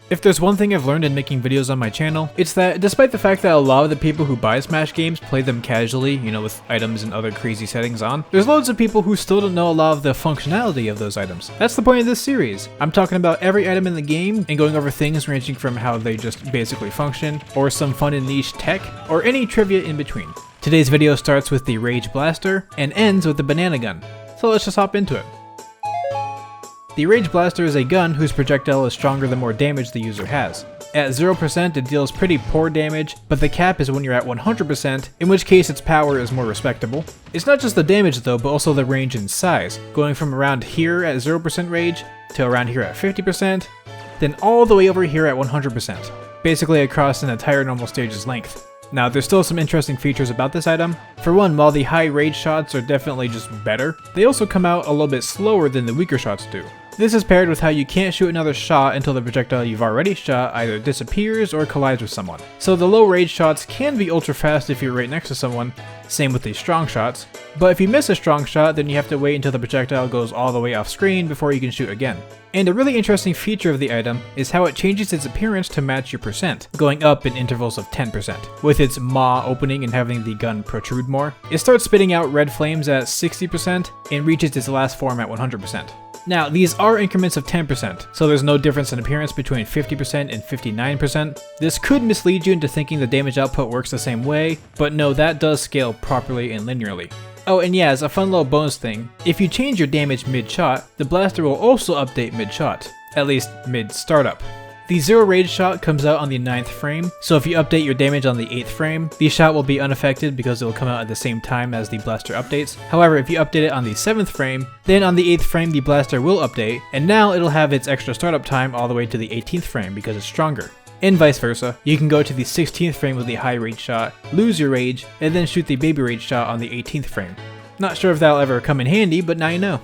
If there's one thing I've learned in making videos on my channel, it's that despite the fact that a lot of the people who buy Smash games play them casually, you know, with items and other crazy settings on, there's loads of people who still don't know a lot of the functionality of those items. That's the point of this series. I'm talking about every item in the game and going over things ranging from how they just basically function, or some fun and niche tech, or any trivia in between. Today's video starts with the Rage Blaster and ends with the Banana Gun. So let's just hop into it. The Rage Blaster is a gun whose projectile is stronger the more damage the user has. At 0% it deals pretty poor damage, but the cap is when you're at 100%, in which case its power is more respectable. It's not just the damage though, but also the range and size, going from around here at 0% rage, to around here at 50%, then all the way over here at 100%, basically across an entire normal stage's length. Now, there's still some interesting features about this item. For one, while the high rage shots are definitely just better, they also come out a little bit slower than the weaker shots do. This is paired with how you can't shoot another shot until the projectile you've already shot either disappears or collides with someone. So the low rage shots can be ultra fast if you're right next to someone, same with the strong shots, but if you miss a strong shot then you have to wait until the projectile goes all the way off screen before you can shoot again. And a really interesting feature of the item is how it changes its appearance to match your percent, going up in intervals of 10%. With its maw opening and having the gun protrude more, it starts spitting out red flames at 60% and reaches its last form at 100%. Now, these are increments of 10%, so there's no difference in appearance between 50% and 59%. This could mislead you into thinking the damage output works the same way, but no, that does scale properly and linearly. Oh, and yeah, as a fun little bonus thing, if you change your damage mid-shot, the blaster will also update mid-shot, at least mid-startup. The zero rage shot comes out on the 9th frame, so if you update your damage on the 8th frame, the shot will be unaffected because it will come out at the same time as the blaster updates. However, if you update it on the 7th frame, then on the 8th frame the blaster will update, and now it'll have its extra startup time all the way to the 18th frame because it's stronger. And vice versa, you can go to the 16th frame with the high rage shot, lose your rage, and then shoot the baby rage shot on the 18th frame. Not sure if that'll ever come in handy, but now you know.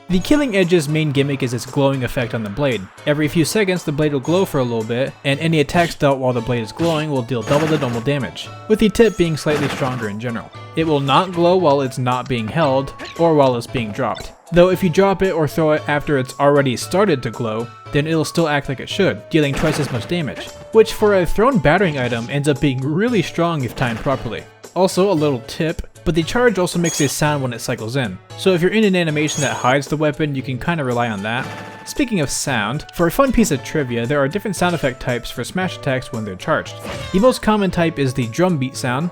The Killing Edge's main gimmick is its glowing effect on the blade. Every few seconds the blade will glow for a little bit, and any attacks dealt while the blade is glowing will deal double the normal damage, with the tip being slightly stronger in general. It will not glow while it's not being held, or while it's being dropped. Though if you drop it or throw it after it's already started to glow, then it'll still act like it should, dealing twice as much damage, which for a thrown battering item ends up being really strong if timed properly. Also, a little tip, but the charge also makes a sound when it cycles in, so if you're in an animation that hides the weapon, you can kinda rely on that. Speaking of sound, for a fun piece of trivia, there are different sound effect types for smash attacks when they're charged. The most common type is the drum beat sound,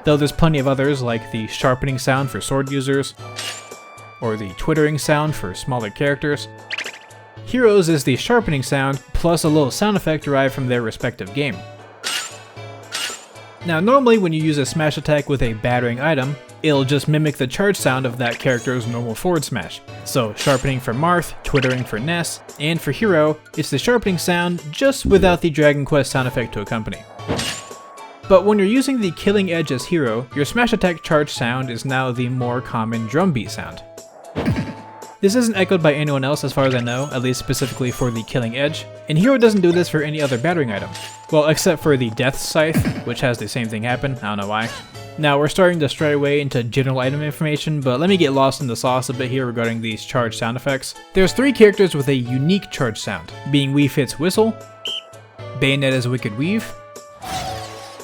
though there's plenty of others like the sharpening sound for sword users, or the twittering sound for smaller characters. Heroes is the sharpening sound, plus a little sound effect derived from their respective game. Now normally when you use a smash attack with a battering item, it'll just mimic the charge sound of that character's normal forward smash. So sharpening for Marth, twittering for Ness, and for Hero, it's the sharpening sound just without the Dragon Quest sound effect to accompany. But when you're using the Killing Edge as Hero, your smash attack charge sound is now the more common drum beat sound. This isn't echoed by anyone else as far as I know, at least specifically for the Killing Edge, and Hero doesn't do this for any other battering item. Well, except for the Death Scythe, which has the same thing happen, I don't know why. Now, we're starting to stray away into general item information, but let me get lost in the sauce a bit here regarding these charge sound effects. There's 3 characters with a unique charge sound, being Wii Fit's Whistle, Bayonetta's Wicked Weave,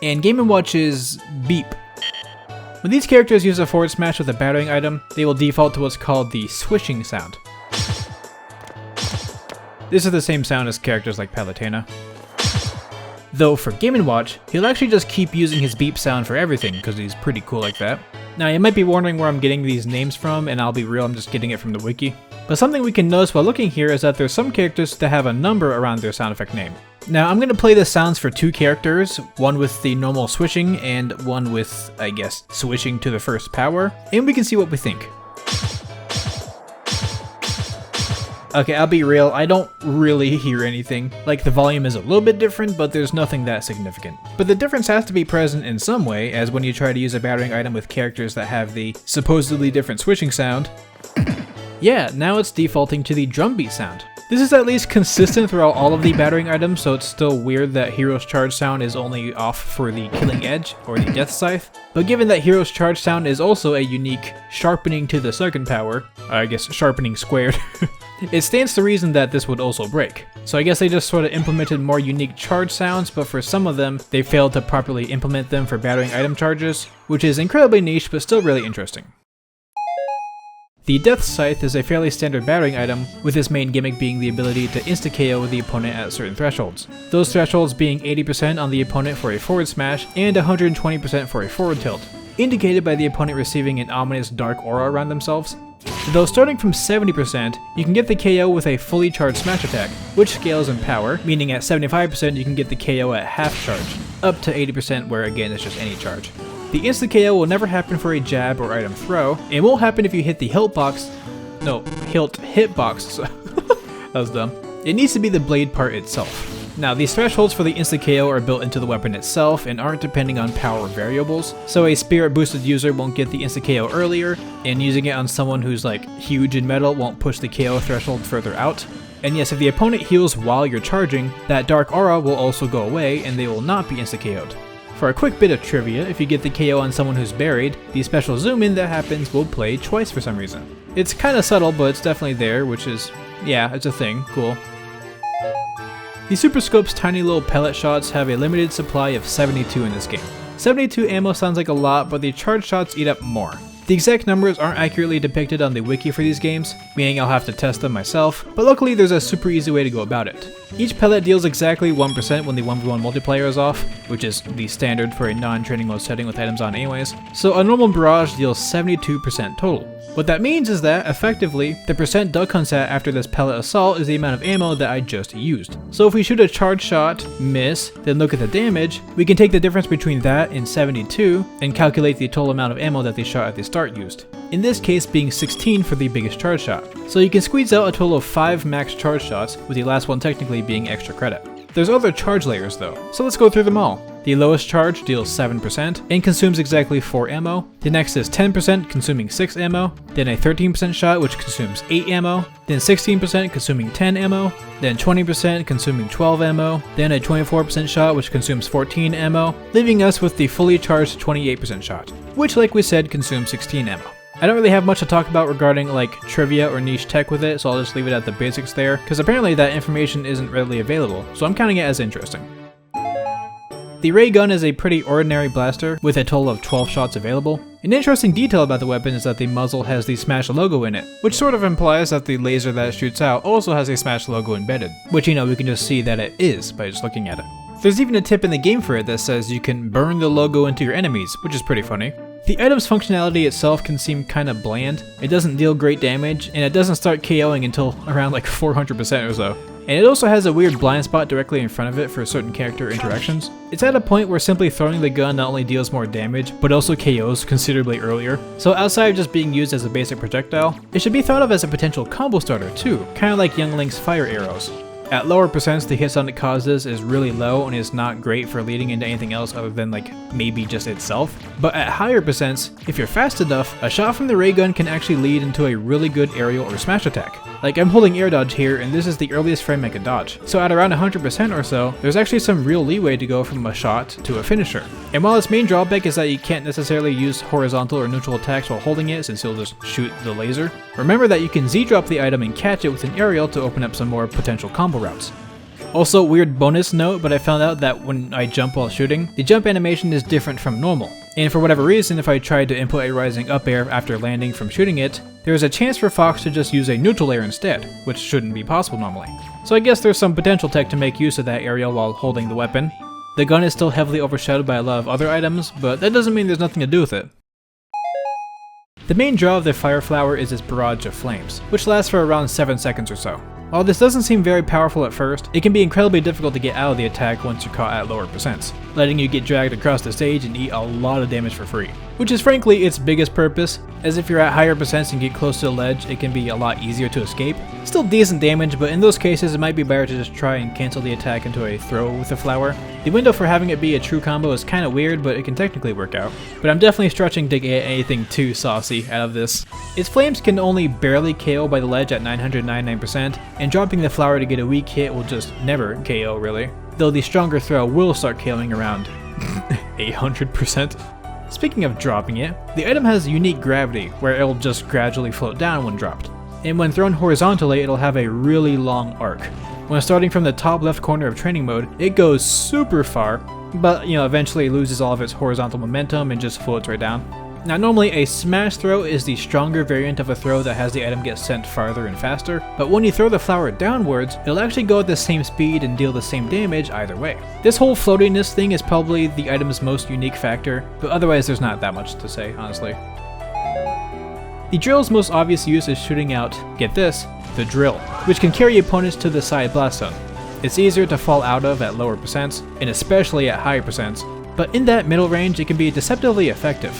and Game & Watch's Beep. When these characters use a forward smash with a battering item, they will default to what's called the swishing sound. This is the same sound as characters like Palutena. Though for Game & Watch, he'll actually just keep using his beep sound for everything because he's pretty cool like that. Now you might be wondering where I'm getting these names from, and I'll be real, I'm just getting it from the wiki. But something we can notice while looking here is that there's some characters that have a number around their sound effect name. Now I'm going to play the sounds for 2 characters, one with the normal swishing and one with, I guess, swishing to the first power, and we can see what we think. Okay, I'll be real, I don't really hear anything. Like, the volume is a little bit different, but there's nothing that significant. But the difference has to be present in some way, as when you try to use a battering item with characters that have the supposedly different swishing sound, yeah, now it's defaulting to the drum beat sound. This is at least consistent throughout all of the battering items, so it's still weird that Hero's charge sound is only off for the Killing Edge or the Death Scythe. But given that Hero's charge sound is also a unique sharpening to the second power, I guess sharpening squared, It stands to reason that this would also break. So I guess they just sort of implemented more unique charge sounds, but for some of them, they failed to properly implement them for battering item charges, which is incredibly niche but still really interesting. The Death Scythe is a fairly standard battering item, with its main gimmick being the ability to insta-KO the opponent at certain thresholds. Those thresholds being 80% on the opponent for a forward smash and 120% for a forward tilt, indicated by the opponent receiving an ominous dark aura around themselves. Though starting from 70%, you can get the KO with a fully charged smash attack, which scales in power, meaning at 75% you can get the KO at half charge, up to 80% where again it's just any charge. The insta-KO will never happen for a jab or item throw, and won't happen if you hit the hitbox. That was dumb. It needs to be the blade part itself. Now, these thresholds for the insta-KO are built into the weapon itself and aren't depending on power variables, so a spirit boosted user won't get the insta-KO earlier, and using it on someone who's like huge in metal won't push the KO threshold further out. And yes, if the opponent heals while you're charging, that dark aura will also go away and they will not be insta-KO'd. For a quick bit of trivia, if you get the KO on someone who's buried, the special zoom in that happens will play twice for some reason. It's kinda subtle, but it's definitely there, which is, yeah, it's a thing, cool. The Super Scope's tiny little pellet shots have a limited supply of 72 in this game. 72 ammo sounds like a lot, but the charge shots eat up more. The exact numbers aren't accurately depicted on the wiki for these games, meaning I'll have to test them myself, but luckily there's a super easy way to go about it. Each pellet deals exactly 1% when the 1v1 multiplayer is off, which is the standard for a non-training mode setting with items on anyways, so a normal barrage deals 72% total. What that means is that, effectively, the percent Duck Hunt's at after this pellet assault is the amount of ammo that I just used. So if we shoot a charge shot, miss, then look at the damage, we can take the difference between that and 72 and calculate the total amount of ammo that the shot at the start used. In this case being 16 for the biggest charge shot. So you can squeeze out a total of 5 max charge shots, with the last one technically being extra credit. There's other charge layers though, so let's go through them all. The lowest charge deals 7% and consumes exactly 4 ammo. The next is 10% consuming 6 ammo, then a 13% shot which consumes 8 ammo, then 16% consuming 10 ammo, then 20% consuming 12 ammo, then a 24% shot which consumes 14 ammo, leaving us with the fully charged 28% shot, which like we said consumes 16 ammo. I don't really have much to talk about regarding like trivia or niche tech with it, so I'll just leave it at the basics there, because apparently that information isn't readily available, so I'm counting it as interesting. The ray gun is a pretty ordinary blaster with a total of 12 shots available. An interesting detail about the weapon is that the muzzle has the Smash logo in it, which sort of implies that the laser that it shoots out also has a Smash logo embedded, which we can just see that it is by just looking at it. There's even a tip in the game for it that says you can burn the logo into your enemies, which is pretty funny. The item's functionality itself can seem kinda bland. It doesn't deal great damage, and it doesn't start KOing until around like 400% or so. And it also has a weird blind spot directly in front of it for certain character interactions. It's at a point where simply throwing the gun not only deals more damage, but also KOs considerably earlier. So outside of just being used as a basic projectile, it should be thought of as a potential combo starter too, kinda like Young Link's fire arrows. At lower percents, the hit stun it causes is really low and is not great for leading into anything else other than like maybe just itself. But at higher percents, if you're fast enough, a shot from the ray gun can actually lead into a really good aerial or smash attack. Like I'm holding air dodge here and this is the earliest frame I could dodge. So at around 100% or so, there's actually some real leeway to go from a shot to a finisher. And while its main drawback is that you can't necessarily use horizontal or neutral attacks while holding it since you'll just shoot the laser, remember that you can Z-drop the item and catch it with an aerial to open up some more potential combo routes. Also, weird bonus note, but I found out that when I jump while shooting, the jump animation is different from normal. And for whatever reason, if I tried to input a rising up air after landing from shooting it, there is a chance for Fox to just use a neutral air instead, which shouldn't be possible normally. So I guess there's some potential tech to make use of that aerial while holding the weapon. The gun is still heavily overshadowed by a lot of other items, but that doesn't mean there's nothing to do with it. The main draw of the Fire Flower is its barrage of flames, which lasts for around 7 seconds or so. While this doesn't seem very powerful at first, it can be incredibly difficult to get out of the attack once you're caught at lower percents, letting you get dragged across the stage and eat a lot of damage for free. Which is frankly its biggest purpose, as if you're at higher percents and get close to the ledge, it can be a lot easier to escape. Still decent damage, but in those cases it might be better to just try and cancel the attack into a throw with the flower. The window for having it be a true combo is kinda weird, but it can technically work out. But I'm definitely stretching to get anything too saucy out of this. Its flames can only barely KO by the ledge at 999%, and dropping the flower to get a weak hit will just never KO really. Though the stronger throw will start KOing around 800%. Speaking of dropping it, the item has unique gravity, where it'll just gradually float down when dropped. and when thrown horizontally it'll have a really long arc. When starting from the top left corner of training mode, it goes super far, but eventually it loses all of its horizontal momentum and just floats right down. Now normally a smash throw is the stronger variant of a throw that has the item get sent farther and faster, but when you throw the flower downwards, it'll actually go at the same speed and deal the same damage either way. This whole floatiness thing is probably the item's most unique factor, but otherwise there's not that much to say, honestly. The drill's most obvious use is shooting out, get this, the drill, which can carry opponents to the side blast zone. It's easier to fall out of at lower percents, and especially at higher percents, but in that middle range it can be deceptively effective.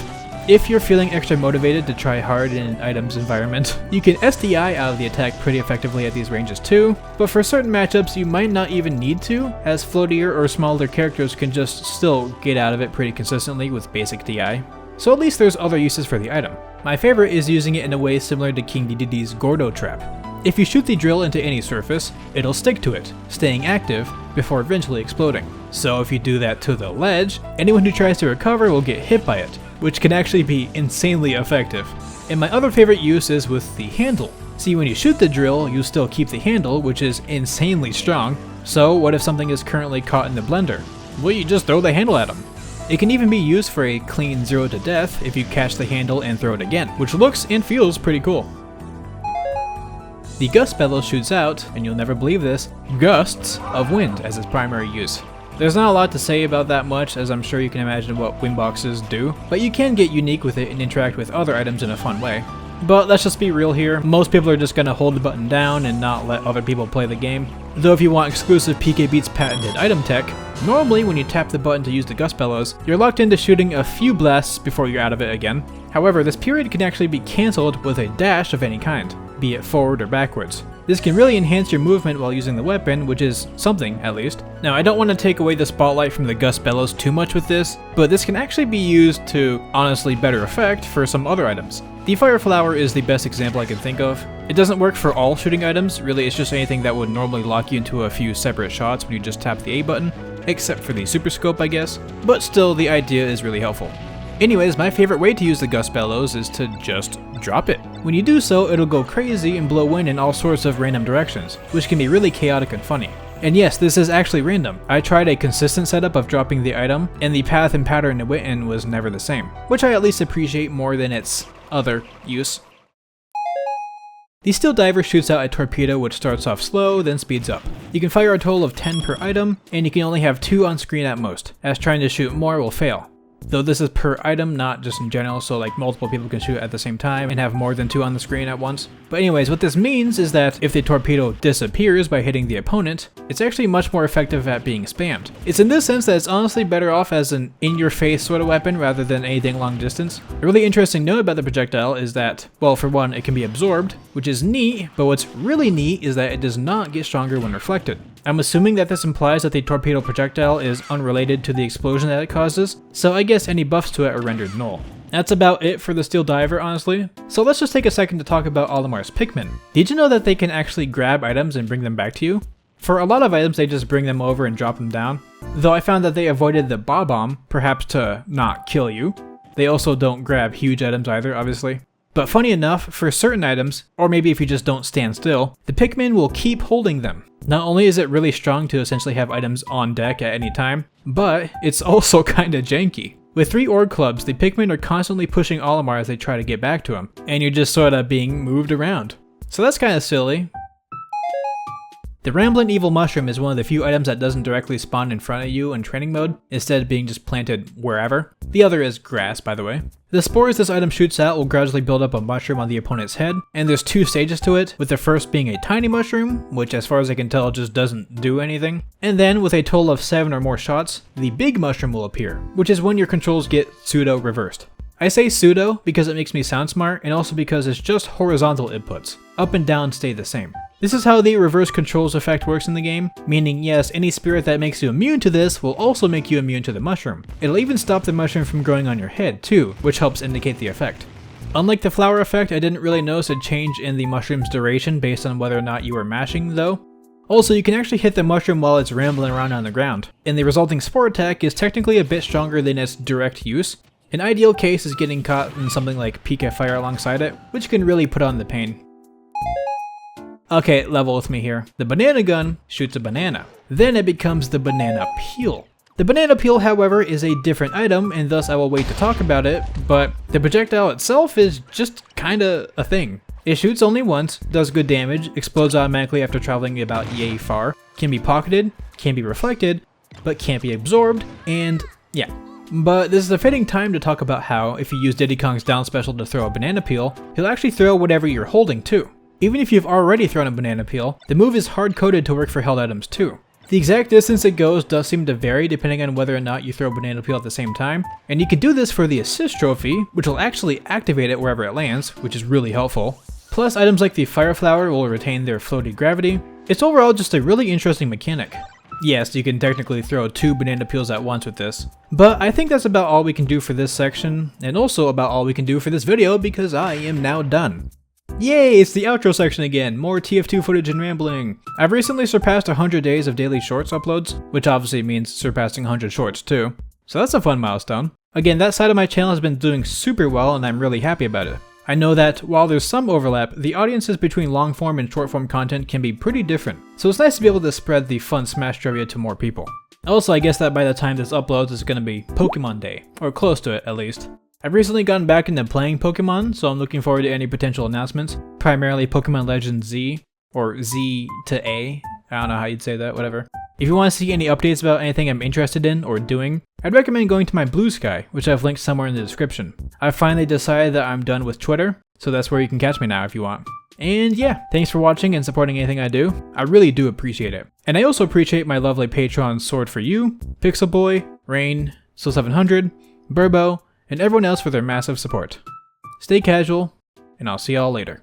If you're feeling extra motivated to try hard in an item's environment, you can SDI out of the attack pretty effectively at these ranges too, but for certain matchups you might not even need to, as floatier or smaller characters can just still get out of it pretty consistently with basic DI. So at least there's other uses for the item. My favorite is using it in a way similar to King Dedede's Gordo Trap. If you shoot the drill into any surface, it'll stick to it, staying active before eventually exploding. So if you do that to the ledge, anyone who tries to recover will get hit by it, which can actually be insanely effective. And my other favorite use is with the handle. See, when you shoot the drill, you still keep the handle, which is insanely strong. So what if something is currently caught in the blender? Well, you just throw the handle at them. It can even be used for a clean 0 to death if you catch the handle and throw it again, which looks and feels pretty cool. The Gust Bellows shoots out, and you'll never believe this, gusts of wind as its primary use. There's not a lot to say about that much, as I'm sure you can imagine what wind boxes do, but you can get unique with it and interact with other items in a fun way. But let's just be real here, most people are just going to hold the button down and not let other people play the game. Though if you want exclusive PKBeat's patented item tech, normally when you tap the button to use the Gust Bellows, you're locked into shooting a few blasts before you're out of it again. However, this period can actually be cancelled with a dash of any kind, be it forward or backwards. This can really enhance your movement while using the weapon, which is something at least. Now I don't want to take away the spotlight from the Gust Bellows too much with this, but this can actually be used to honestly better effect for some other items. The Fire Flower is the best example I can think of. It doesn't work for all shooting items, really it's just anything that would normally lock you into a few separate shots when you just tap the A button, except for the Super Scope I guess, but still the idea is really helpful. Anyways, my favorite way to use the Gust Bellows is to just drop it. When you do so, it'll go crazy and blow wind in all sorts of random directions, which can be really chaotic and funny. And yes, this is actually random. I tried a consistent setup of dropping the item, and the path and pattern it went in was never the same, which I at least appreciate more than its other use. The Steel Diver shoots out a torpedo which starts off slow, then speeds up. You can fire a total of 10 per item, and you can only have 2 on screen at most, as trying to shoot more will fail. Though this is per item, not just in general, so like multiple people can shoot at the same time and have more than 2 on the screen at once. But anyways, what this means is that if the torpedo disappears by hitting the opponent, it's actually much more effective at being spammed. It's in this sense that it's honestly better off as an in-your-face sort of weapon rather than anything long distance. A really interesting note about the projectile is that, well, for one, it can be absorbed, which is neat, but what's really neat is that it does not get stronger when reflected. I'm assuming that this implies that the torpedo projectile is unrelated to the explosion that it causes, so I guess any buffs to it are rendered null. That's about it for the Steel Diver, honestly. So let's just take a second to talk about Olimar's Pikmin. Did you know that they can actually grab items and bring them back to you? For a lot of items, they just bring them over and drop them down. Though I found that they avoided the Bob-omb, perhaps to not kill you. They also don't grab huge items either, obviously. But funny enough, for certain items, or maybe if you just don't stand still, the Pikmin will keep holding them. Not only is it really strong to essentially have items on deck at any time, but it's also kinda janky. With 3 Org Clubs, the Pikmin are constantly pushing Olimar as they try to get back to him, and you're just sorta being moved around. So that's kinda silly. The Ramblin Evil Mushroom is one of the few items that doesn't directly spawn in front of you in training mode, instead of being just planted wherever. The other is grass, by the way. The spores this item shoots out will gradually build up a mushroom on the opponent's head, and there's 2 stages to it, with the first being a tiny mushroom, which as far as I can tell just doesn't do anything, and then with a total of 7 or more shots, the big mushroom will appear, which is when your controls get pseudo reversed. I say pseudo because it makes me sound smart, and also because it's just horizontal inputs. Up and down stay the same. This is how the reverse controls effect works in the game, meaning yes, any spirit that makes you immune to this will also make you immune to the mushroom. It'll even stop the mushroom from growing on your head too, which helps indicate the effect. Unlike the flower effect, I didn't really notice a change in the mushroom's duration based on whether or not you were mashing though. Also, you can actually hit the mushroom while it's rambling around on the ground, and the resulting spore attack is technically a bit stronger than its direct use. An ideal case is getting caught in something like Pika Fire alongside it, which can really put on the pain. Okay, level with me here. The banana gun shoots a banana. Then it becomes the banana peel. The banana peel, however, is a different item, and thus I will wait to talk about it, but the projectile itself is just kinda a thing. It shoots only once, does good damage, explodes automatically after traveling about yay far, can be pocketed, can be reflected, but can't be absorbed, and yeah. But this is a fitting time to talk about how, if you use Diddy Kong's down special to throw a banana peel, he'll actually throw whatever you're holding too. Even if you've already thrown a banana peel, the move is hard-coded to work for held items too. The exact distance it goes does seem to vary depending on whether or not you throw a banana peel at the same time, and you can do this for the assist trophy, which will actually activate it wherever it lands, which is really helpful. Plus, items like the fire flower will retain their floaty gravity. It's overall just a really interesting mechanic. Yes, you can technically throw 2 banana peels at once with this. But I think that's about all we can do for this section, and also about all we can do for this video because I am now done. Yay, it's the outro section again, more TF2 footage and rambling. I've recently surpassed 100 days of daily shorts uploads, which obviously means surpassing 100 shorts too. So that's a fun milestone. Again, that side of my channel has been doing super well and I'm really happy about it. I know that while there's some overlap, the audiences between long form and short form content can be pretty different, so it's nice to be able to spread the fun Smash trivia to more people. Also, I guess that by the time this uploads it's gonna be Pokemon Day, or close to it at least. I've recently gotten back into playing Pokemon, so I'm looking forward to any potential announcements, primarily Pokemon Legends Z, or Z to A, I don't know how you'd say that, whatever. If you want to see any updates about anything I'm interested in or doing, I'd recommend going to my Blue Sky, which I've linked somewhere in the description. I've finally decided that I'm done with Twitter, so that's where you can catch me now if you want. And yeah, thanks for watching and supporting anything I do. I really do appreciate it. And I also appreciate my lovely patrons Sword for You, Pixel Boy, Rain, Soul700, Burbo, and everyone else for their massive support. Stay casual, and I'll see y'all later.